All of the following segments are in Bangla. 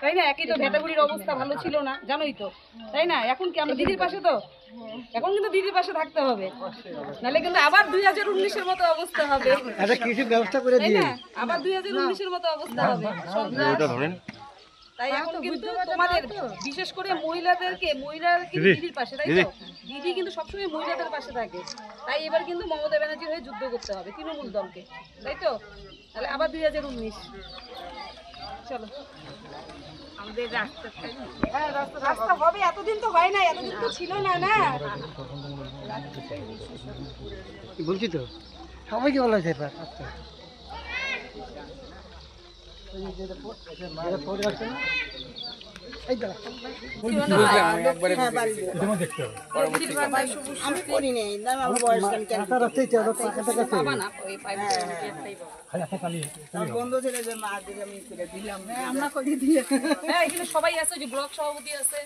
তাই না? একই তো ভেটাগুড়ির অবস্থা ভালো ছিল না, জানোই তো, তাই না? এখন কি আমরা দিদির পাশে তো, এখন কিন্তু দিদির পাশে থাকতে হবে, নাহলে কিন্তু আবার 2019-এর মতো অবস্থা হবে। কিছু ব্যবস্থা করে দিয়ে আবার 2019-এর মতো অবস্থা হবে। তাই এখন কিন্তু তোমাদের বিশেষ করে মহিলারা কিন্তু দিদির পাশে, তাই তো? দিদি কিন্তু সবসময় মহিলাদের পাশে থাকে। তাই এবার কিন্তু মমতা ব্যানার্জির হয়ে যুদ্ধ করতে হবে তৃণমূল দলকে, তাই তো? তাহলে আবার 2019 চলো আমাদের রাস্তা হবে। এতদিন তো হয় না, এতদিন তো ছিল না। না বলছি তো সবাইকে বলা যায় আমি করিনি, আমার বয়স বন্ধু ছিল যে মা দিকে আমি করে দিলাম, আমরা করে দিয়ে। হ্যাঁ, এখানে সবাই আছে, যে ব্লক সভাপতি আছে,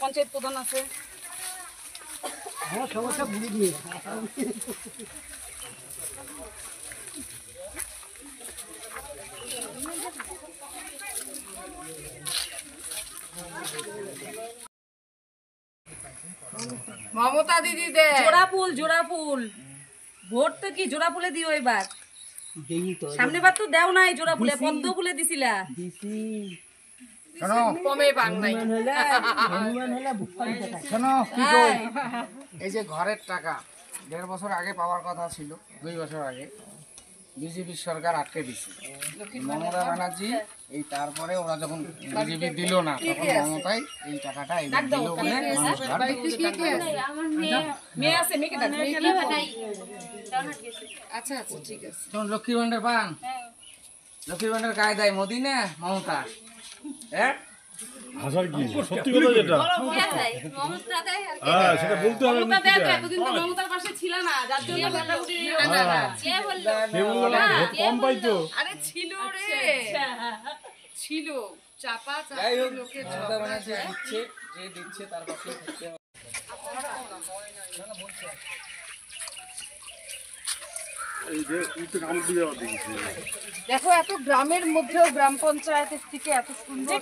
পঞ্চায়েত প্রধান আছে। আমার সমস্যা ভুলে দিয়ে মমতা দিদি দে জোড়া ফুল ভোট তো কি জোড়া ফুলে দিও এবার। সামনে বার তো দেও নাই জোড়া ফুলে, পদ্ম ফুলে দিছিলা। শোনো কমে পাং নাই। শোনো কি কই, এই যে ঘরের টাকা 1.5 বছর আগে পাওয়ার কথা ছিল, 2 বছর আগে বিজেপি সরকার আটকে দিচ্ছে। মমতা ব্যানার্জি এই তারপরে ওরা যখন বিজেপি দিল না, তখন মমতাই এই টাকাটা দিল বলে মানুষ মেয়ে আছে, মেয়েকে ডাক। আচ্ছা আচ্ছা ঠিক আছে। যেমন লক্ষ্মী ভান্ডার পান, লক্ষ্মী ভান্ডার কায় দেয় মোদি না মমতা? হ্যাঁ হাসার কি সত্যি কথা যেটা হ্যাঁ সেটা বলতে হবে। এতদিন তো মমতার পাশে ছিল না, যার জন্য কম পাইতো। আরে ছিল রে, ছিল চাপা লোকের। মমতা ব্যানার্জি দিচ্ছে, যে দিচ্ছে তার পাশে থাকতে হবে। দেখো এত গ্রামের মধ্যেও গ্রাম পঞ্চায়েতের থেকে এত সুন্দর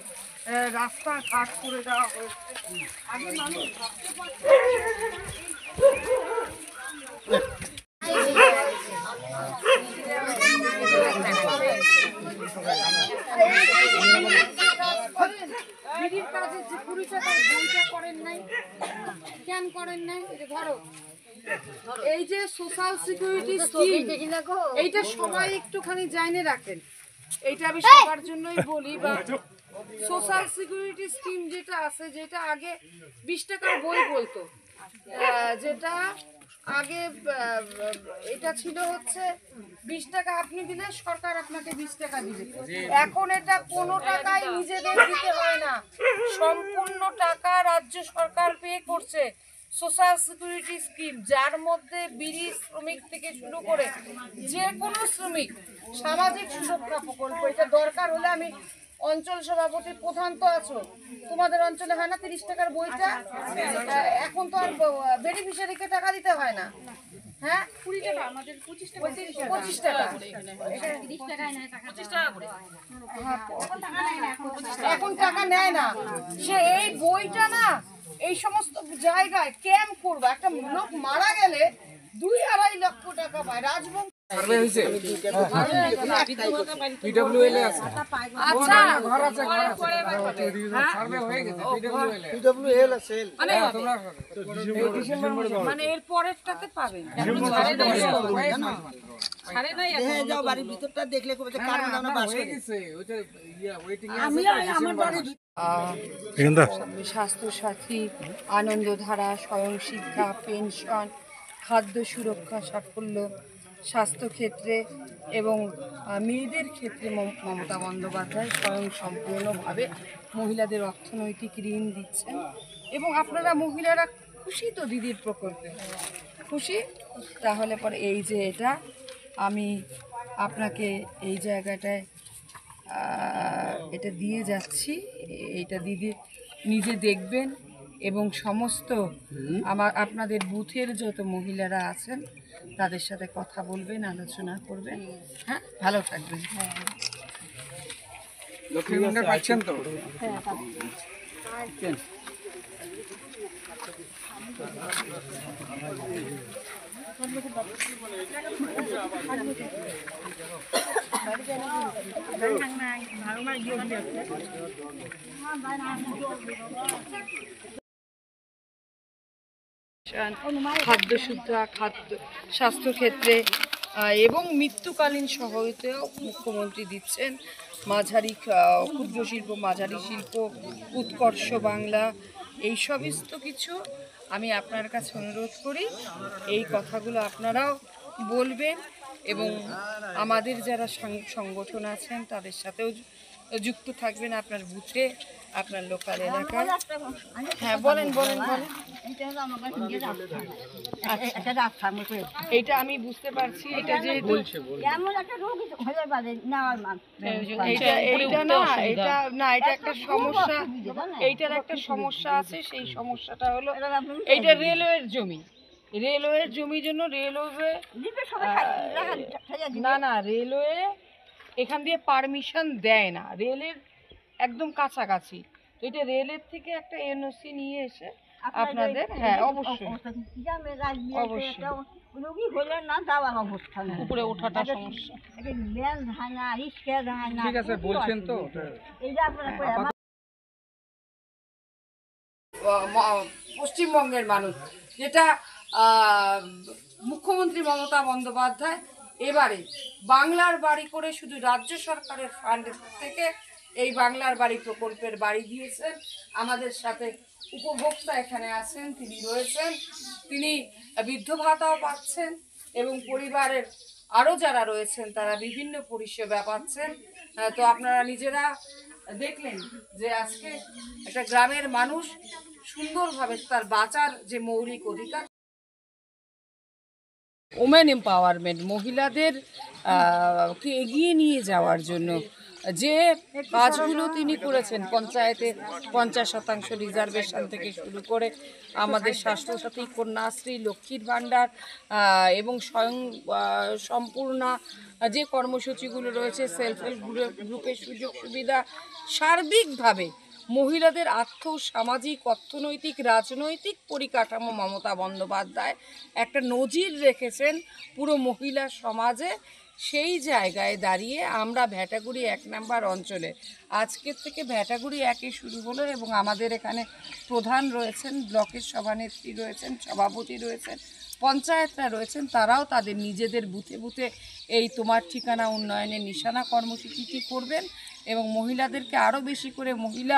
রাস্তাঘাট করে দেওয়া হয়েছে। আগে মানুষ ভাবতে পারতো দিদির কাজে যে 20 টাকার বইটা করেন নাই, কেন করেন নাই? এটা ধরো, এই যে সোশ্যাল সিকিউরিটি স্কিম, এইটা সবাই একটুখানি জানে রাখেন। এইটা আমি সবার জন্যই বলি। বা সোশ্যাল সিকিউরিটি স্কিম যেটা আছে, যেটা আগে 20 টাকার বই বলতো, যেটা আগে এটা ছিল হচ্ছে 20 টাকা আপনি দিলে সরকার আপনাকে 20 টাকা দিবে। এখন এটা কোনো টাকাই নিজেদের দিতে হয় না, সম্পূর্ণ টাকা রাজ্য সরকার পে করছে। সোশ্যাল সিকিউরিটি স্কিম, যার মধ্যে বিড়ি শ্রমিক থেকে শুরু করে যে কোনো শ্রমিক, সামাজিক সুরক্ষা প্রকল্প। এটা দরকার হলে আমি অঞ্চল সভাপতি প্রধান তো আছো, তোমাদের অঞ্চলে হয় না 30 টাকার বইটা? এখন তো আর বেনিফিশিয়ারিকে টাকা দিতে হয় না। হ্যাঁ 20 টাকা, আমাদের 25 টাকা 25 টাকা করে। এখন টাকা নেয় না। সে এই বইটা না এই সমস্ত জায়গায় ক্যাম্প করবে। একটা লোক মারা গেলে 2-2.5 লক্ষ টাকা পায়। রাজবংশ সার্ভে হইছে, পিডব্লিউএল আছে। আচ্ছা ঘর আছে, সার্ভে হয়ে গেছে, পিডব্লিউএল আছে। মানে এর পরেরটাতে পাবেন। যাও বাড়ির ভিতরটা দেখলে খুব কারণ আমরা বাস করি। স্বাস্থ্যসাথী, আনন্দধারা, স্বয়ং শিক্ষা, পেনশন, খাদ্য সুরক্ষা, সাফল্য স্বাস্থ্যক্ষেত্রে এবং মেয়েদের ক্ষেত্রে মমতা বন্দ্যোপাধ্যায় স্বয়ং সম্পূর্ণভাবে মহিলাদের অর্থনৈতিক ঋণ দিচ্ছেন। এবং আপনারা মহিলারা খুশি তো দিদির প্রকল্পে? খুশি? তাহলে পরে এই যে এটা আমি আপনাকে এই জায়গাটায় এটা দিয়ে যাচ্ছি, এইটা দিদি নিজে দেখবেন এবং সমস্ত আপনাদের বুথের যত মহিলারা আছেন তাদের সাথে কথা বলবেন, আলোচনা করবেন। হ্যাঁ, ভালো থাকবেন। লক্ষ্মীর ভান্ডার পাচ্ছেন তো? খাদ্যশুদ্ধা, স্বাস্থ্যক্ষেত্রে এবং মৃত্যুকালীন সহায়তাও মুখ্যমন্ত্রী দিচ্ছেন। মাঝারি ক্ষুদ্র শিল্প, মাঝারি শিল্প, উৎকর্ষ বাংলা, এই সমস্ত কিছু আমি আপনার কাছে অনুরোধ করি এই কথাগুলো আপনারাও বলবেন এবং আমাদের যারা সংগঠন আছেন তাদের সাথেও যুক্ত থাকবেন আপনার বুথে, আপনার লোকাল এলাকায়। হ্যাঁ বলেন বলেন বলেন। এইটা আমি বুঝতে পারছি, এটা যে এটা একটা সমস্যা, এইটার একটা সমস্যা আছে। সেই সমস্যাটা হলো এইটা রেলওয়ের জমি, রেলওয়ের জমির জন্য রেলওয়ে না রেলওয়ে এখান দিয়ে পারমিশন দেয় না, রেলের একদম কাছাকাছি। তো এটা রেলের থেকে একটা এনওসি নিয়ে এসে আপনাদের, হ্যাঁ অবশ্যই অবশ্যই উপরে ওঠাটা সমস্যা। ঠিক আছে বলছেন তো। পশ্চিমবঙ্গের মানুষ, যেটা মুখ্যমন্ত্রী মমতা বন্দ্যোপাধ্যায় এবারে বাংলার বাড়ি করে শুধু রাজ্য সরকারের ফান্ড থেকে এই বাংলার বাড়ি প্রকল্পের বাড়ি দিয়েছেন। আমাদের সাথে উপভোক্তা এখানে আছেন, তিনি রয়েছেন, তিনি বৃদ্ধ ভাতাও পাচ্ছেন এবং পরিবারের আরও যারা রয়েছেন তারা বিভিন্ন পরিষেবা পাচ্ছেন। তো আপনারা নিজেরা দেখলেন যে আজকে একটা গ্রামের মানুষ সুন্দরভাবে তার বাঁচার যে মৌলিক অধিকার, ওমেন এম্পাওয়ারমেন্ট, মহিলাদের কে এগিয়ে নিয়ে যাওয়ার জন্য যে কাজগুলো তিনি করেছেন, পঞ্চায়েতে 50% রিজার্ভেশন থেকে শুরু করে আমাদের স্বাস্থ্যসাথী, কন্যাশ্রী, লক্ষ্মীর ভাণ্ডার এবং স্বয়ং সম্পূর্ণা যে কর্মসূচিগুলো রয়েছে, সেলফ হেল্প গ্রুপের সুযোগ সুবিধা, সার্বিকভাবে মহিলাদের আর্থ, সামাজিক, অর্থনৈতিক, রাজনৈতিক পরিকাঠামো মমতা বন্দ্যোপাধ্যায় একটা নজির রেখেছেন পুরো মহিলা সমাজে। সেই জায়গায় দাঁড়িয়ে আমরা ভ্যাটাগুড়ি 1 নম্বর অঞ্চলে আজকের থেকে ভ্যাটাগুড়ি 1-এ শুরু হলো এবং আমাদের এখানে প্রধান রয়েছেন, ব্লকের সভানেত্রী রয়েছেন, সভাপতি রয়েছেন, পঞ্চায়েতরা রয়েছেন, তারাও তাদের নিজেদের বুথে বুথে এই তোমার ঠিকানা উন্নয়নের নিশানা কর্মসূচিটি করবেন এবং মহিলাদেরকে আরও বেশি করে মহিলা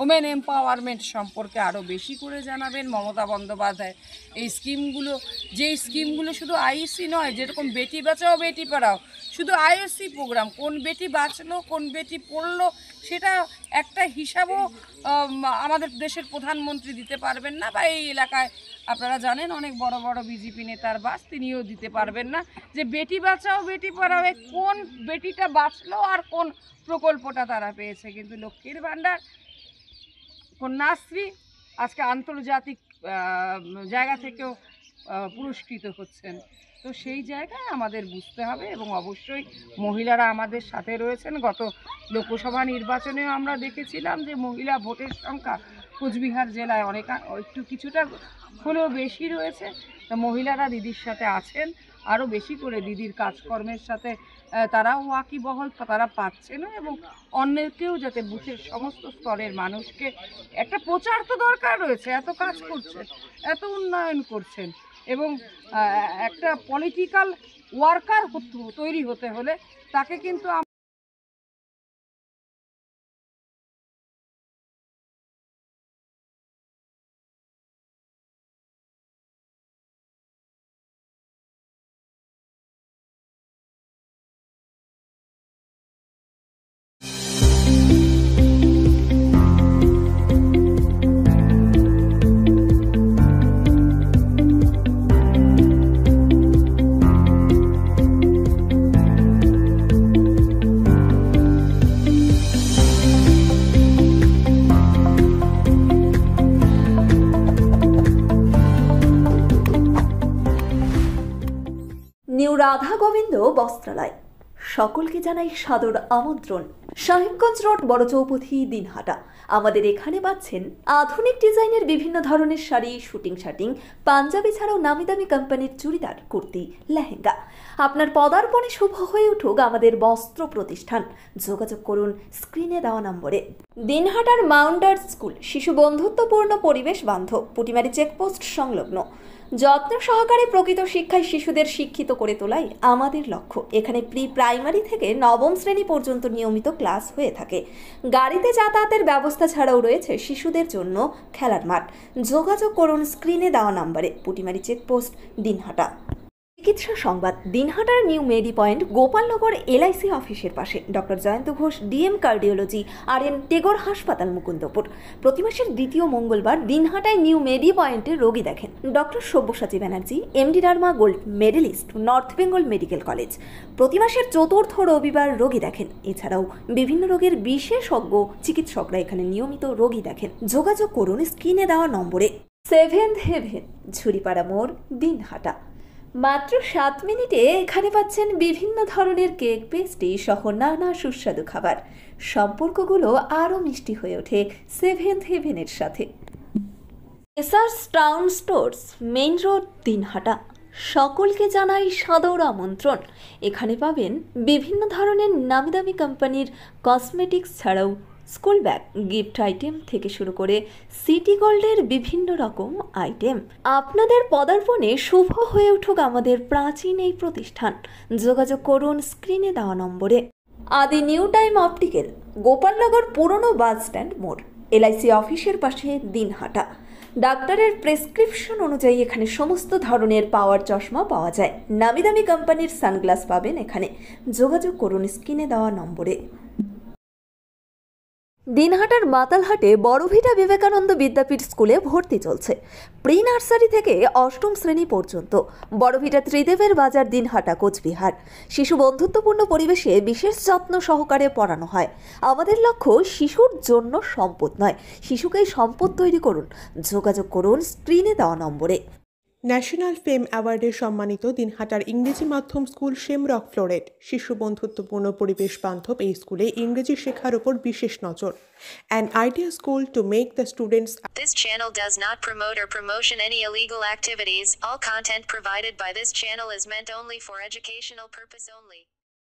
ওমেন এম্পাওয়ারমেন্ট সম্পর্কে আরও বেশি করে জানাবেন। মমতা বন্দ্যোপাধ্যায় এই স্কিমগুলো, যেই স্কিমগুলো শুধু আইসি নয়, যেরকম বেটি বাঁচাও বেটি পড়াও, শুধু আইএসসি প্রোগ্রাম, কোন বেটি বাঁচলো কোন বেটি পড়লো সেটা একটা হিসাবও আমাদের দেশের প্রধানমন্ত্রী দিতে পারবেন না, বা এই এলাকায় আপনারা জানেন অনেক বড় বড় বিজেপি নেতার বাস, তিনিও দিতে পারবেন না যে বেটি বাঁচাও বেটি পড়াও কোন বেটিটা বাঁচলো আর কোন প্রকল্পটা তারা পেয়েছে। কিন্তু লক্ষ্মীর ভাণ্ডার, কন্যাশ্রী আজকে আন্তর্জাতিক জায়গা থেকেও পুরস্কৃত হচ্ছেন। তো সেই জায়গায় আমাদের বুঝতে হবে এবং অবশ্যই মহিলারা আমাদের সাথে রয়েছেন। গত লোকসভা নির্বাচনেও আমরা দেখেছিলাম যে মহিলা ভোটের সংখ্যা কোচবিহার জেলায় একটু কিছুটা হলেও বেশি রয়েছে। তো মহিলারা দিদির সাথে আছেন, আরও বেশি করে দিদির কাজকর্মের সাথে তারাও ওয়াকিবহল, তারা পাচ্ছেনও এবং অন্যকেও যাতে বুথের সমস্ত স্তরের মানুষকে একটা প্রচার তো দরকার রয়েছে। এত কাজ করছেন, এত উন্নয়ন করছেন এবং একটা পলিটিক্যাল ওয়ার্কার তৈরি হতে হলে তাকে কিন্তু নিউ রাধা গোবিন্দ বস্ত্রালয় সকলকে জানাই সাদর আমন্ত্রণ। সাহেবগঞ্জ রোড বড় চৌপথি দিনহাটা। আমাদের এখানে পাচ্ছেন আধুনিক ডিজাইনের বিভিন্ন ধরনের শাড়ি, শুটিং শার্টিং, পাঞ্জাবি ছাড়াও নামি দামি কোম্পানির চুড়িদার, কুর্তি, লেহেঙ্গা। আপনার পদার্পণে শুভ হয়ে উঠুক আমাদের বস্ত্র প্রতিষ্ঠান। যোগাযোগ করুন স্ক্রিনে দেওয়া নম্বরে। দিনহাটার মাউন্টার স্কুল শিশু বন্ধুত্বপূর্ণ, পরিবেশ বান্ধব, পুটিমারি চেকপোস্ট সংলগ্ন। যত্ন সহকারে প্রকৃত শিক্ষায় শিশুদের শিক্ষিত করে তোলাই আমাদের লক্ষ্য। এখানে প্রি প্রাইমারি থেকে নবম শ্রেণী পর্যন্ত নিয়মিত ক্লাস হয়ে থাকে। গাড়িতে যাতায়াতের ব্যবস্থা ছাড়াও রয়েছে শিশুদের জন্য খেলার মাঠ। যোগাযোগ করুন স্ক্রিনে দেওয়া নম্বরে। পুটিমারি চেকপোস্ট, দিনহাটা। চিকিৎসা সংবাদ। দিনহাটার নিউ মেডি পয়েন্ট গোপালনগর এলআইসি অফিসের পাশে doctor Jayanta Ghosh, DM cardiology, RN Tagore হাসপাতাল, মুকুন্দপুর। প্রতি মাসের দ্বিতীয় মঙ্গলবার দিনহাটায় নিউ মেডি পয়েন্টে রোগী দেখেন doctor Sabyasachi Banerjee, MD derma gold medalist, north Bengal medical college. প্রতি মাসের চতুর্থ রবিবার রোগী দেখেন। এছাড়াও বিভিন্ন রোগের বিশেষজ্ঞ চিকিৎসকরা এখানে নিয়মিত রোগী দেখেন। যোগাযোগ করুন স্ক্রিনে দেওয়া নম্বরে। সেভেন্থ হেভেন, ঝুড়িপাড়া মোড়, দিনহাটা। মাত্র 7 মিনিটে এখানে পাচ্ছেন বিভিন্ন ধরনের কেক, পেস্ট্রি সহ নানা সুস্বাদু খাবার। সম্পর্কগুলো আরও মিষ্টি হয়ে ওঠে সেভেন্থ হেভেনের সাথে। এসার্স town stores, main road, Dinhata. সকলকে জানাই সাদর আমন্ত্রণ। এখানে পাবেন বিভিন্ন ধরনের নামি দামি কোম্পানির কসমেটিক্স ছাড়াও স্কুল ব্যাগ, গিফট আইটেম থেকে শুরু করে সিটি গোল্ডের বিভিন্ন রকম আইটেম। আপনাদের পদার্পণে শুভ হয়ে উঠুক আমাদের প্রাচীন এই প্রতিষ্ঠান। যোগাযোগ করুন স্ক্রিনে দেওয়া নম্বরে। আদি নিউ টাইম অপটিক্যাল, গোপালনগর পুরনো বাস স্ট্যান্ড মোড়, LIC অফিসের পাশে, দিনহাটা। ডাক্তারের প্রেসক্রিপশন অনুযায়ী এখানে সমস্ত ধরনের পাওয়ার চশমা পাওয়া যায়। নামি দামি কোম্পানির সানগ্লাস পাবেন এখানে। যোগাযোগ করুন স্ক্রিনে দেওয়া নম্বরে। দিনহাটার মাতালহাটে বড়ভিটা বিবেকানন্দ বিদ্যাপীঠ স্কুলে ভর্তি চলছে। প্রি নার্সারি থেকে 8ম শ্রেণী পর্যন্ত। বড়ভিটা ত্রিদেবের বাজার, দিনহাটা, কোচবিহার। শিশু বন্ধুত্বপূর্ণ পরিবেশে বিশেষ যত্ন সহকারে পড়ানো হয়। আমাদের লক্ষ্য শিশুর জন্য সম্পদ নয়, শিশুকেই সম্পদ তৈরি করুন। যোগাযোগ করুন স্ক্রিনে দেওয়া নম্বরে। ন্যাশনাল ফেম অ্যাওয়ার্ডে সম্মানিত দিনহাটার ইংরেজি মাধ্যম স্কুল শেমরক ফ্লোরেট। শিশু বন্ধুত্বপূর্ণ, পরিবেশ বান্ধব এই স্কুলে ইংরেজি শেখার উপর বিশেষ নজর। An ideal school to make the students. This channel does not promote or promotion any illegal activities. All content provided by this channel is meant only for educational purpose only.